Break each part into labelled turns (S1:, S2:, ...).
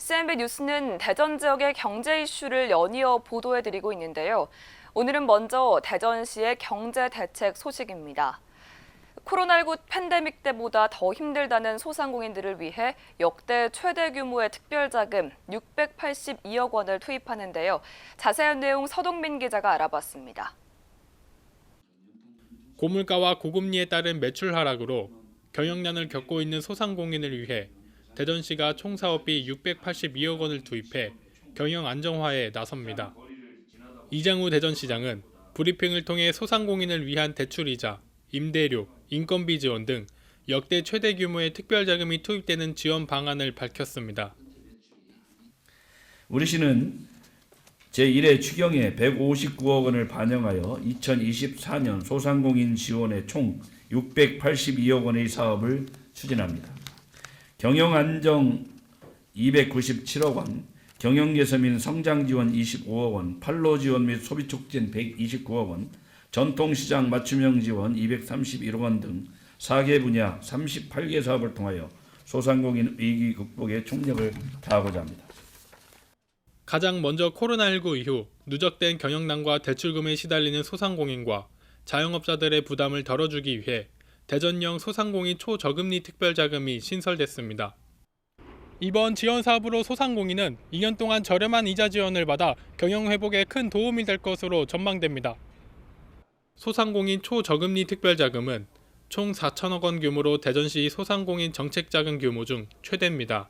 S1: CNB 뉴스는 대전 지역의 경제 이슈를 연이어 보도해드리고 있는데요. 오늘은 먼저 대전시의 경제 대책 소식입니다. 코로나19 팬데믹 때보다 더 힘들다는 소상공인들을 위해 역대 최대 규모의 특별자금 682억 원을 투입하는데요. 자세한 내용 서동민 기자가 알아봤습니다.
S2: 고물가와 고금리에 따른 매출 하락으로 경영난을 겪고 있는 소상공인을 위해 대전시가 총 사업비 682억 원을 투입해 경영 안정화에 나섭니다. 이장우 대전시장은 브리핑을 통해 소상공인을 위한 대출이자, 임대료, 인건비 지원 등 역대 최대 규모의 특별자금이 투입되는 지원 방안을 밝혔습니다.
S3: 우리 시는 제1회 추경에 159억 원을 반영하여 2024년 소상공인 지원에 총 682억 원의 사업을 추진합니다. 경영안정 297억 원, 경영개선 및 성장지원 25억 원, 판로지원 및 소비촉진 129억 원, 전통시장 맞춤형 지원 231억 원 등 4개 분야 38개 사업을 통하여 소상공인 위기 극복에 총력을 다하고자 합니다.
S2: 가장 먼저 코로나19 이후 누적된 경영난과 대출금에 시달리는 소상공인과 자영업자들의 부담을 덜어주기 위해 대전형 소상공인 초저금리 특별자금이 신설됐습니다. 이번 지원 사업으로 소상공인은 2년 동안 저렴한 이자 지원을 받아 경영 회복에 큰 도움이 될 것으로 전망됩니다. 소상공인 초저금리 특별자금은 총 4천억 원 규모로 대전시 소상공인 정책자금 규모 중 최대입니다.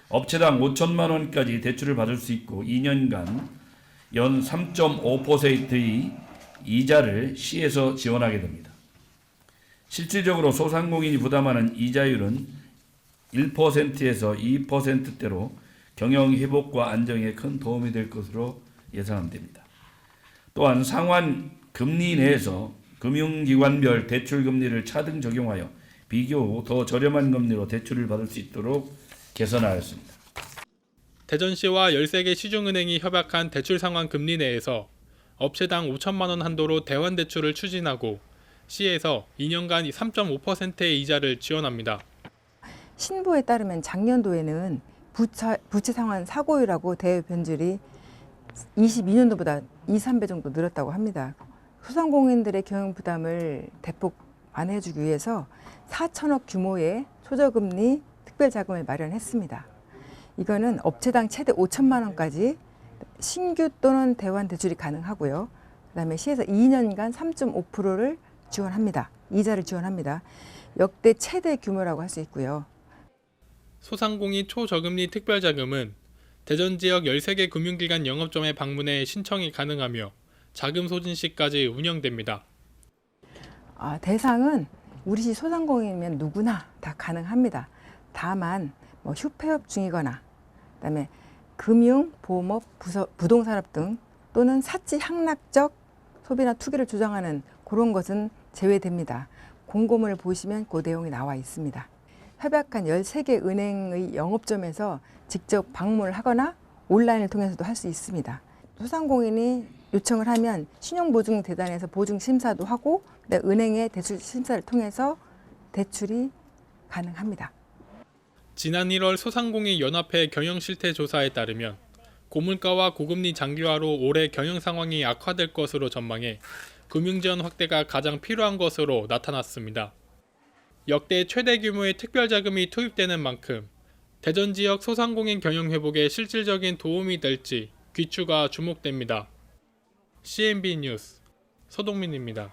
S3: 업체당 5천만 원까지 대출을 받을 수 있고 2년간 연 3.5%의 이자를 시에서 지원하게 됩니다. 실질적으로 소상공인이 부담하는 이자율은 1%에서 2%대로 경영 회복과 안정에 큰 도움이 될 것으로 예상됩니다. 또한 상환 금리 내에서 금융기관별 대출 금리를 차등 적용하여 비교 후 더 저렴한 금리로 대출을 받을 수 있도록 개선하였습니다.
S2: 대전시와 13개 시중은행이 협약한 대출 상환 금리 내에서 업체당 5천만 원 한도로 대환 대출을 추진하고 시에서 2년간 3.5%의 이자를 지원합니다.
S4: 신보에 따르면 작년도에는 부채 상환 사고율하고 대외 변질이 22년도보다 2, 3배 정도 늘었다고 합니다. 소상공인들의 경영 부담을 대폭 완화해주기 위해서 4천억 규모의 초저금리 특별자금을 마련했습니다. 이거는 업체당 최대 5천만 원까지 신규 또는 대환 대출이 가능하고요. 그다음에 시에서 2년간 3.5%를 지원합니다. 이자를 지원합니다. 역대 최대 규모라고 할 수 있고요.
S2: 소상공인 초저금리 특별자금은 대전 지역 13개 금융기관 영업점에 방문해 신청이 가능하며 자금 소진 시까지 운영됩니다.
S4: 대상은 우리 시 소상공인이면 누구나 다 가능합니다. 다만 휴폐업 중이거나 그다음에 금융, 보험업, 부동산업 등 또는 사치 향락적 소비나 투기를 주장하는 그런 것은 제외됩니다. 공고문을 보시면 그 내용이 나와 있습니다. 협약한 13개 은행의 영업점에서 직접 방문을 하거나 온라인을 통해서도 할 수 있습니다. 소상공인이 요청을 하면 신용보증재단에서 보증심사도 하고 은행의 대출 심사를 통해서 대출이 가능합니다.
S2: 지난 1월 소상공인 연합회 경영실태조사에 따르면 고물가와 고금리 장기화로 올해 경영 상황이 악화될 것으로 전망해 금융지원 확대가 가장 필요한 것으로 나타났습니다. 역대 최대 규모의 특별자금이 투입되는 만큼 대전 지역 소상공인 경영 회복에 실질적인 도움이 될지 귀추가 주목됩니다. CNB 뉴스 서동민입니다.